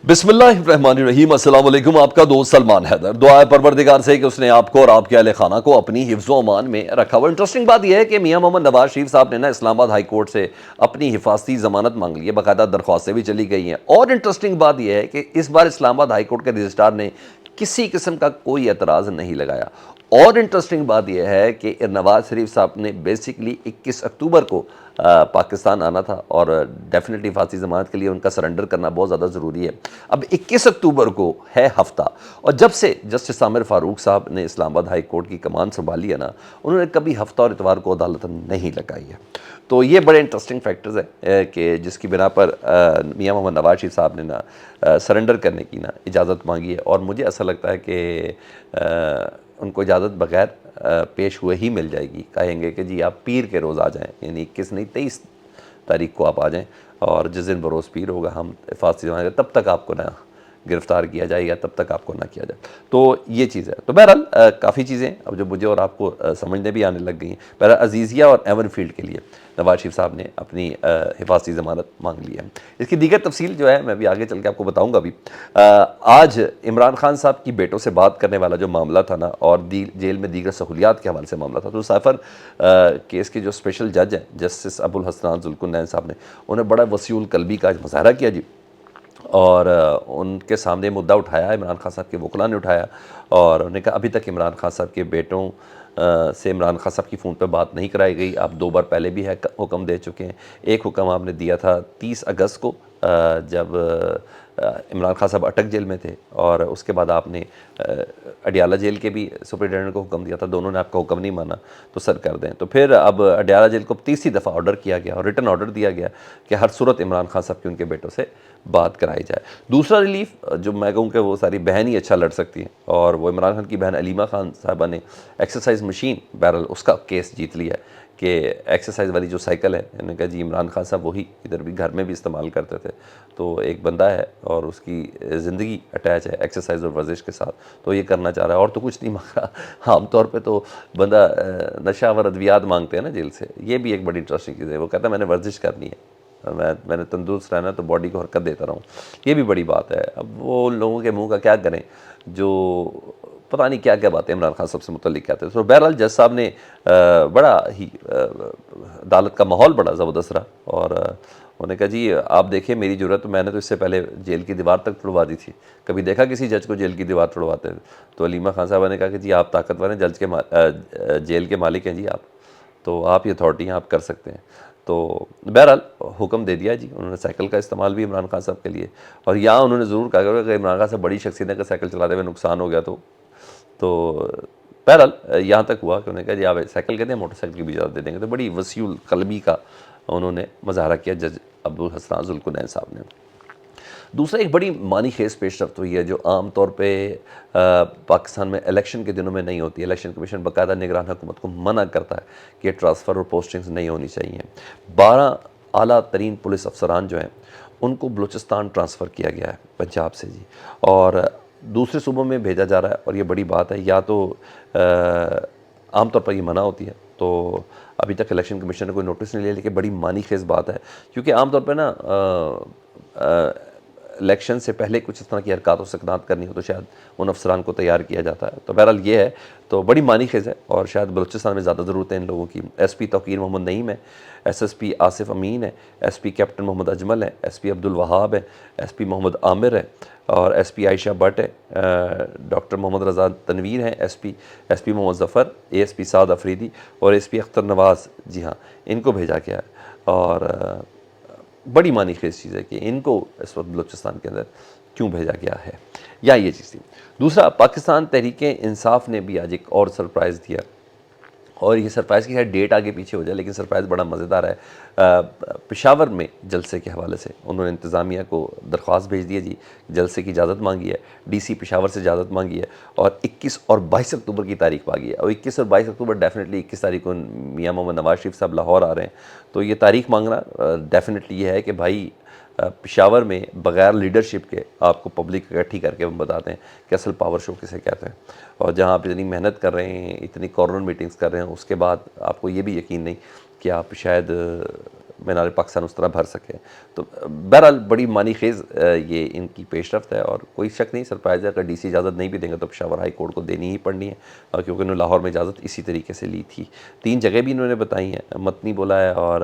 बिस्मिल्लाहिर्रहमानिर्रहीम। अस्सलाम वालेकुम। आपका दोस्त सलमान हैदर। दुआ है परवरदिगार से कि उसने आपको और आपके अहले खाना को अपनी हिफ्ज़ व अमान में रखा हुआ। इंटरेस्टिंग बात यह है कि मियां मोहम्मद नवाज शरीफ साहब ने ना इस्लामाबाद हाई कोर्ट से अपनी हिफाजती ज़मानत मांग ली है, बाकायदा दरख्वास्तें भी चली गई हैं। और इंटरेस्टिंग बात यह है कि इस बार इस्लामाबाद हाई कोर्ट के रजिस्ट्रार ने किसी किस्म का कोई एतराज़ नहीं लगाया। और इंटरेस्टिंग बात यह है कि नवाज शरीफ साहब ने बेसिकली 21 अक्टूबर को पाकिस्तान आना था और डेफिनेटली फांसी ज़मानत के लिए उनका सरेंडर करना बहुत ज़्यादा ज़रूरी है। अब 21 अक्टूबर को है हफ़्ता, और जब से जस्टिस आमिर फ़ारूक साहब ने इस्लामाबाद हाई कोर्ट की कमान संभाली है ना, उन्होंने कभी हफ़्ता और इतवार को अदालत नहीं लगाई है। तो ये बड़े इंटरेस्टिंग फैक्टर्स हैं कि जिसकी बिना पर मियां मोहम्मद नवाज शरीफ साहब ने ना सरेंडर करने की ना इजाज़त मांगी है। और मुझे ऐसा लगता है कि उनको इजाज़त बगैर पेश हुए ही मिल जाएगी। कहेंगे कि जी आप पीर के रोज़ आ जाएँ, यानी 21 नहीं 23 तारीख को आप आ जाएँ, और जिस दिन बरोज़ पीर होगा हम फांसी जमाएंगे, तब तक आपको ना गिरफ़्तार किया जाएगा, तब तक आपको ना किया जाए। तो ये चीज़ है। तो बहरहाल काफ़ी चीज़ें अब जो मुझे और आपको समझने भी आने लग गई हैं। बहरहाल अजीज़िया और एवन फील्ड के लिए नवाज शरीफ साहब ने अपनी हिफाजती ज़मानत मांग ली है। इसकी दीगर तफसील जो है मैं भी आगे चल के आपको बताऊँगा भी। आज इमरान खान साहब की बेटों से बात करने वाला जो मामला था ना, और जेल में दीगर सहूलियात के हवाले से मामला था, तो साइफर केस के जो स्पेशल जज हैं जस्टिस अबुल हसनान जुल्कुनैन साहब ने उन्हें बड़ा वसीउल कल्बी का मुज़ाहरा किया जी। और उनके सामने मुद्दा उठाया, इमरान खान साहब के वकला ने उठाया, और उन्होंने कहा अभी तक इमरान खान साहब के बेटों से इमरान खान साहब की फ़ोन पर बात नहीं कराई गई। आप 2 बार पहले भी है हुक्म दे चुके हैं। एक हुक्म आपने दिया था 30 अगस्त को, जब इमरान खान साहब अटक जेल में थे, और उसके बाद आपने अडियाला जेल के भी सुपरिटेंडेंट को हुक्म दिया था। दोनों ने आपका हुक्म नहीं माना तो सर कर दें। तो फिर अब अडियाला जेल को तीसरी दफ़ा ऑर्डर किया गया और रिटन ऑर्डर दिया गया कि हर सूरत इमरान खान साहब की उनके बेटों से बात कराई जाए। दूसरा रिलीफ जो मैं कहूँ कि वो सारी बहन ही अच्छा लड़ सकती हैं, और वो इमरान खान की बहन अलीमा खान साहबा ने एक्सरसाइज मशीन बहरहाल उसका केस जीत लिया है कि एक्सरसाइज वाली जो साइकिल है, मैंने कहा जी इमरान खान साहब वही इधर भी घर में भी इस्तेमाल करते थे। तो एक बंदा है और उसकी ज़िंदगी अटैच है एक्सरसाइज और वर्जिश के साथ, तो ये करना चाह रहा है और तो कुछ नहीं मांग रहा। आम तौर पे तो बंदा नशा व अद्वियात मांगते हैं ना जेल से। ये भी एक बड़ी इंटरेस्टिंग चीज़ है। वो कहता है मैंने वर्जिश करनी है, मैंने तंदुरुस्त रहना तो बॉडी को हरकत देता रहूँ। ये भी बड़ी बात है। अब वो लोगों के मुंह का क्या करें जो पता नहीं क्या क्या बातें इमरान खान साहब से मुतल्लिक कहते हैं। तो बहरहाल जज साहब ने बड़ा ही अदालत का माहौल बड़ा ज़बरदस्त रहा, और उन्होंने कहा जी आप देखिए मेरी ज़रूरत, तो मैंने तो इससे पहले जेल की दीवार तक तोड़वा दी थी, कभी देखा किसी जज को जेल की दीवार तोड़वाते थे? तो अलीमा खान साहबा ने कहा कि जी आप ताकतवर हैं, जेल के मालिक हैं जी आप, तो आप ये अथॉरिटी हैं, आप कर सकते हैं। तो बहरहाल हुक्म दे दिया जी। उन्होंने साइकिल का इस्तेमाल भी इमरान खान साहब के लिए, और यहाँ उन्होंने ज़रूर कहा कि अगर इमरान खान साहब बड़ी शख्सियत है कि साइकिल चलाते हुए नुकसान हो गया तो बहरहाल यहाँ तक हुआ कि उन्होंने कहा जी आप साइकिल कहते हैं, मोटरसाइकिल की भी इजाज़त दे देंगे। तो बड़ी वसीउल कलबी का उन्होंने मुज़ाहरा किया जज अब्दुल हसनान जुल्कुनैन साहब ने। दूसरा एक बड़ी मानी खेज़ पेशरफ्त हुई है जो आम तौर पे पाकिस्तान में इलेक्शन के दिनों में नहीं होती। इलेक्शन कमीशन बाकायदा निगरान हुकूमत को मना करता है कि ट्रांसफ़र और पोस्टिंग्स नहीं होनी चाहिए। 12 आला तरीन पुलिस अफसरान जो हैं उनको बलूचिस्तान ट्रांसफ़र किया गया है पंजाब से जी, और दूसरे सूबों में भेजा जा रहा है। और ये बड़ी बात है। या तो आम तौर पर ये मना होती है, तो अभी तक इलेक्शन कमीशन ने कोई नोटिस नहीं लिया, लेकिन बड़ी मानी खेज़ बात है, क्योंकि आम तौर पर ना इलेक्शन से पहले कुछ इस तरह की हरकत और सकनात करनी हो तो शायद उन अफसरान को तैयार किया जाता है। तो बहरहाल ये है, तो बड़ी मानी खेज़ है, और शायद बलूचिस्तान में ज़्यादा ज़रूरत है इन लोगों की। एसपी तौकीर मोहम्मद नईम है, एसएसपी आसिफ अमीन है, एसपी कैप्टन मोहम्मद अजमल है, एसपी अब्दुल वहाब है, एसपी मोहम्मद आमिर है, और एसपी आयशा भट्ट है, डॉक्टर मोहम्मद रज़ा तनवीर हैं, एसपी मोहम्मद ज़फ़र, एएसपी साद अफरीदी और एसपी अख्तर नवाज़, जी हाँ, इनको भेजा गया है। और बड़ी मानी खेज़ चीज़ है कि इनको इस वक्त बलूचिस्तान के अंदर क्यों भेजा गया है, या ये चीज़ थी। दूसरा, पाकिस्तान तहरीक इंसाफ ने भी आज एक और सरप्राइज़ दिया, और ये सरप्राइज़ की है डेट आगे पीछे हो जाए, लेकिन सरप्राइज़ बड़ा मज़ेदार है। पेशावर में जलसे के हवाले से उन्होंने इंतज़ामिया को दरख्वास्त भेज दी है जी, जलसे की इजाज़त मांगी है, डीसी पेशावर से इजाज़त मांगी है, और 21 और 22 अक्टूबर की तारीख मांगी है। और 21 और 22 अक्टूबर डेफिनेटली 21 तारीख को मियां मोहम्मद नवाज शरीफ साहब लाहौर आ रहे हैं, तो ये तारीख मांगना डेफिनेटली ये है कि भाई पेशावर में बग़ैर लीडरशिप के आपको पब्लिक इकट्ठी करके हम बताते हैं कि असल पावर शो किसे कहते हैं। और जहाँ आप इतनी मेहनत कर रहे हैं, इतनी कॉर्नर मीटिंग्स कर रहे हैं, उसके बाद आपको ये भी यकीन नहीं कि आप शायद مینار پاکستان اس طرح بھر سکے. تو بہرحال بڑی معنی خیز یہ ان کی پیش رفت ہے, اور کوئی شک نہیں سرپرائز ہے اگر ڈی سی اجازت نہیں بھی دیں گے تو پشاور ہائی کورٹ کو دینی ہی پڑنی ہے, کیونکہ انہوں نے لاہور میں اجازت اسی طریقے سے لی تھی. 3 جگہ بھی انہوں نے بتائی ہیں, متنی بولا ہے اور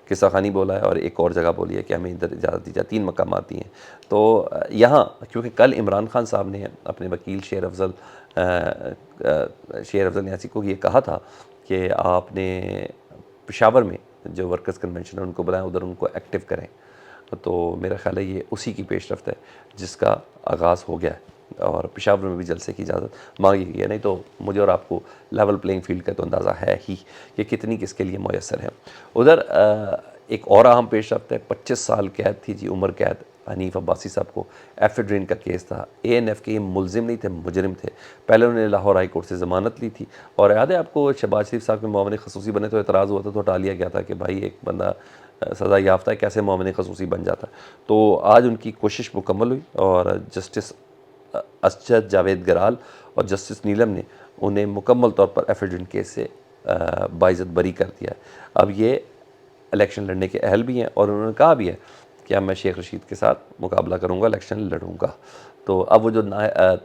قصہ خانی بولا ہے اور ایک اور جگہ بولی ہے کہ ہمیں ادھر اجازت دی جائے. 3 مقامات دی ہیں. تو یہاں کیونکہ کل عمران خان صاحب نے اپنے وکیل شیر افضل نیاسی کو یہ کہا تھا کہ آپ نے پشاور میں جو ورکرز کنونشن ہے ان کو بلائیں, ادھر ان کو ایکٹیو کریں. تو میرا خیال ہے یہ اسی کی پیش رفت ہے جس کا آغاز ہو گیا ہے, اور پشاور میں بھی جلسے کی اجازت مانگی گئی ہے. نہیں تو مجھے اور آپ کو لیول پلینگ فیلڈ کا تو اندازہ ہے ہی کہ کتنی کس کے لیے میسر ہے. ادھر ایک اور اہم پیش رفت ہے, 25 سال قید تھی جی, عمر قید حنیف عباسی صاحب کو. ایفیڈرین کا کیس تھا, اے این ایف کے ملزم نہیں تھے, مجرم تھے. پہلے انہوں نے لاہور ہائی کورٹ سے ضمانت لی تھی, اور یاد ہے آپ کو شہباز شریف صاحب کے معاون خصوصی بنے تو اعتراض ہوا تھا, تو ہٹا لیا گیا تھا کہ بھائی ایک بندہ سزا یافتہ ہے کیسے معاون خصوصی بن جاتا. تو آج ان کی کوشش مکمل ہوئی, اور جسٹس اسجد جاوید گرال اور جسٹس نیلم نے انہیں مکمل طور پر ایفیڈرین کیس سے باعزت بری کر دیا ہے. اب یہ الیکشن لڑنے کے اہل بھی ہیں, اور انہوں نے کہا بھی ہے کہ اب میں شیخ رشید کے ساتھ مقابلہ کروں گا, الیکشن لڑوں گا. تو اب وہ جو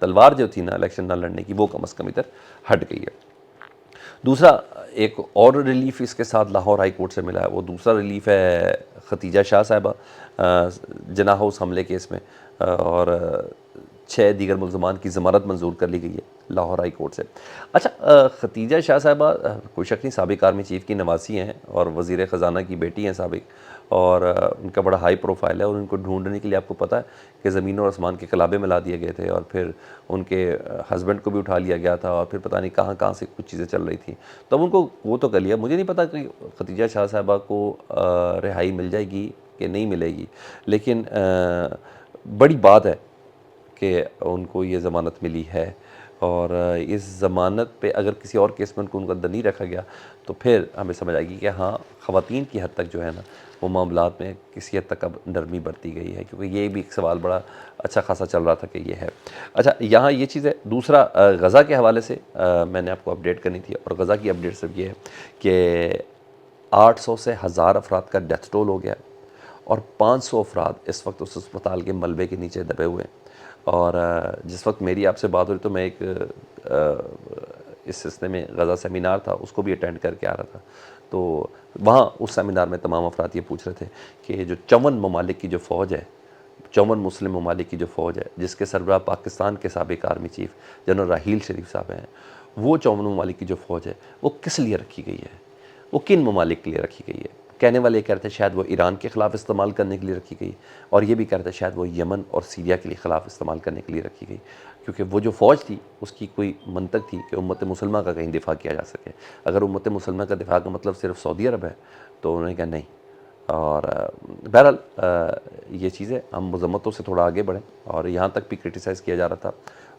تلوار جو تھی نا الیکشن نہ لڑنے کی, وہ کم از کم ادھر ہٹ گئی ہے. دوسرا ایک اور ریلیف اس کے ساتھ لاہور ہائی کورٹ سے ملا ہے, وہ دوسرا ریلیف ہے ختیجہ شاہ صاحبہ جناح ہاؤس حملے کیس میں, اور 6 دیگر ملزمان کی ضمانت منظور کر لی گئی ہے لاہور ہائی کورٹ سے. اچھا, ختیجہ شاہ صاحبہ کوئی شک نہیں سابق آرمی چیف کی نواسی ہیں اور وزیر خزانہ کی بیٹی ہیں سابق, اور ان کا بڑا ہائی پروفائل ہے, اور ان کو ڈھونڈنے کے لیے آپ کو پتہ ہے کہ زمین اور آسمان کے کلابے ملا دیے گئے تھے, اور پھر ان کے ہسبینڈ کو بھی اٹھا لیا گیا تھا, اور پھر پتہ نہیں کہاں سے کچھ چیزیں چل رہی تھیں. تو اب ان کو وہ تو کر لیا. مجھے نہیں پتہ کہ ختیجہ شاہ صاحبہ کو رہائی مل جائے گی کہ نہیں ملے گی, لیکن بڑی بات ہے کہ ان کو یہ ضمانت ملی ہے, اور اس ضمانت پہ اگر کسی اور کیس میں ان کو اندر نہیں رکھا گیا تو پھر ہمیں سمجھ آئے گی کہ ہاں خواتین کی حد تک جو ہے نا وہ معاملات میں کسی حد تک اب نرمی برتی گئی ہے, کیونکہ یہ بھی ایک سوال بڑا اچھا خاصا چل رہا تھا کہ یہ ہے. اچھا, یہاں یہ چیز ہے. دوسرا غزہ کے حوالے سے میں نے آپ کو اپڈیٹ کرنی تھی, اور غزہ کی اپڈیٹ صرف یہ ہے کہ 800 سے 1000 افراد کا ڈیتھ ٹول ہو گیا, اور 500 افراد اس وقت اس اسپتال کے ملبے کے نیچے دبے ہوئے ہیں. اور جس وقت میری آپ سے بات ہو رہی تو میں ایک اس سلسلے میں غزہ سیمینار تھا, اس کو بھی اٹینڈ کر کے آ رہا تھا. تو وہاں اس سیمینار میں تمام افراد یہ پوچھ رہے تھے کہ جو 54 ممالک کی جو فوج ہے, 54 مسلم ممالک کی جو فوج ہے جس کے سربراہ پاکستان کے سابق army chief general Raheel Sharif صاحب ہیں, وہ 54 ممالک کی جو فوج ہے وہ کس لیے رکھی گئی ہے, وہ کن ممالک کے لیے رکھی گئی ہے. کہنے والے یہ کہتے ہیں شاید وہ ایران کے خلاف استعمال کرنے کے لیے رکھی گئی, اور یہ بھی کہتے ہیں شاید وہ یمن اور سیریا کے لیے خلاف استعمال کرنے کے لیے رکھی گئی, کیونکہ وہ جو فوج تھی اس کی کوئی منطق تھی کہ امت مسلمہ کا کہیں دفاع کیا جا سکے. اگر امت مسلمہ کا دفاع کا مطلب صرف سعودی عرب ہے تو انہوں نے کہا نہیں. اور بہرحال یہ چیزیں ہم مذمتوں سے تھوڑا آگے بڑھیں, اور یہاں تک بھی کرٹیسائز کیا جا رہا تھا,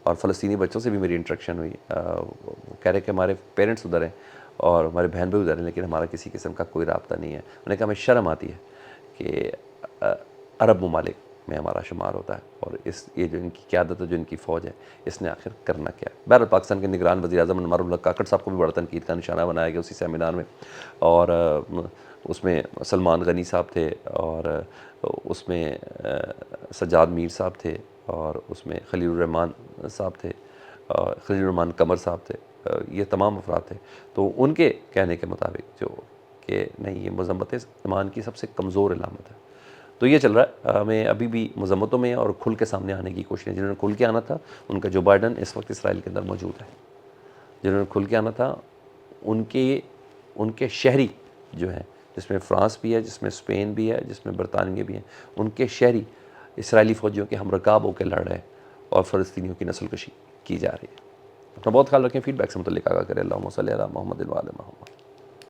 اور فلسطینی بچوں سے بھی میری انٹریکشن ہوئی, وہ کہہ رہے کہ ہمارے پیرنٹس ادھر ہیں اور ہمارے بہن بھی ادھر ہیں, لیکن ہمارا کسی قسم کا کوئی رابطہ نہیں ہے. انہوں نے کہا ہمیں شرم آتی ہے کہ عرب ممالک میں ہمارا شمار ہوتا ہے, اور یہ جو ان کی قیادت ہے, جو ان کی فوج ہے, اس نے آخر کرنا کیا ہے. بہرحال پاکستان کے نگران وزیر اعظم انوار اللہ کاکڑ صاحب کو بھی بڑا تنقید کا نشانہ بنایا گیا اسی سیمینار میں, اور اس میں سلمان غنی صاحب تھے, اور اس میں سجاد میر صاحب تھے, اور اس میں خلیل الرحمان صاحب تھے, خلیل الرحمان قمر صاحب تھے, یہ تمام افراد تھے. تو ان کے کہنے کے مطابق جو کہ نہیں, یہ مذمت ایمان کی سب سے کمزور علامت ہے. تو یہ چل رہا ہے, ہمیں ابھی بھی مذمتوں میں اور کھل کے سامنے آنے کی کوشش ہے. جنہوں نے کھل کے آنا تھا ان کا جو بائیڈن اس وقت اسرائیل کے اندر موجود ہے. جنہوں نے کھل کے آنا تھا ان کے شہری جو ہیں, جس میں فرانس بھی ہے, جس میں اسپین بھی ہے, جس میں برطانیہ بھی ہیں, ان کے شہری اسرائیلی فوجیوں کے ہم رکاب ہو کے لڑ رہے ہیں, اور فلسطینیوں کی نسل کشی کی جا رہی ہے. اپنا بہت خیال رکھیں. فیڈ بیک سے متعلق آگاہ کریں. اللہم صلی علی محمد و علی محمد.